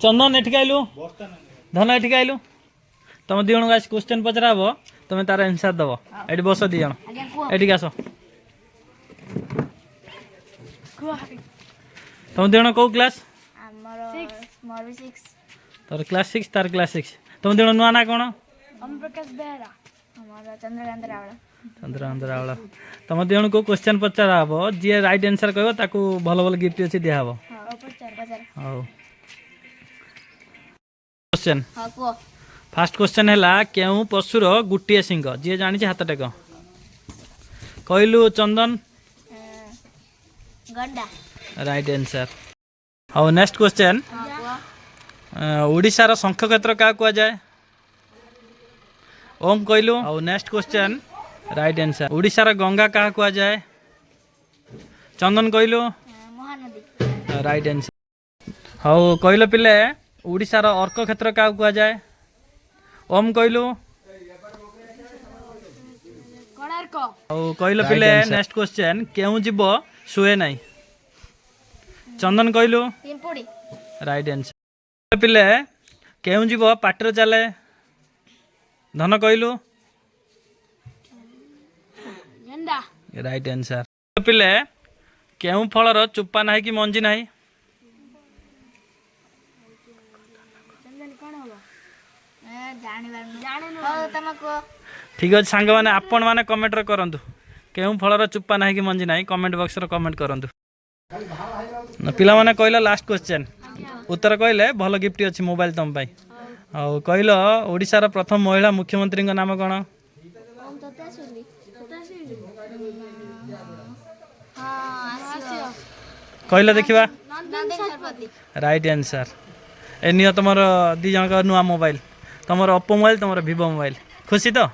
चंदन एठिक आइलु धन एठिक आइलु तुम दी जन क्वेश्चन पचरा हम तुम तार आंसर दब ये बस दी जन एठिक आस तुम दी जन कौ क्लास तोर क्लास 6 तार क्लास 6 तुम दी नुआ ना कौन चंद्रकांत रावला तुम दी जन को क्वेश्चन पचरा हम जी राइट आंसर कह ताकू भल भल गिफ्ट अच्छी दिया हम हाउ क्वेश्चन फास्ट क्वेश्चन है केउ पशुर गोटे सिंह जी जानी हाथ टेक कहलु चंदन राइट आंसर हाउ नेक्स्ट क्वेश्चन ओडिशार शंख क्षेत्र क्या कह जाए ओम कहलु हाउ नेक्स्ट क्वेश्चन राइट आंसर ओडिशार गंगा क्या कह जाए चंदन कहलु राइट आंसर हाउ कहल पिले ओडिशार अर्क क्षेत्र क्या कह जाए ओम कहलु हाउ कहल पिले नेक्स्ट क्वेश्चन केउ जीव शुए नहीं चंदन कहलु राइट आंसर पिले केउ जीव पाटर चले धन कहलु राइट आंसर पिले केउ फलर चुप्पा नहीं कि मंजी नहीं ठीक अच्छे सांग मैंने आपण मैंने कमेंट करंतु केउ फलर चुप्पा नहीं कि मंजी नहीं कमेंट बॉक्स रो कमेंट करंतु पिला माने कहला लास्ट क्वेश्चन उत्तर कहले भल गिफ्ट अच्छी मोबाइल तुम पाई और कहल ओडिशार प्रथम महिला मुख्यमंत्री नाम कौन कहल देखा राइट आंसर ए नियो तुम दी जन नुआ मोबाइल तुम ओप्पो मोबाइल तुम वीवो मोबाइल खुशी तो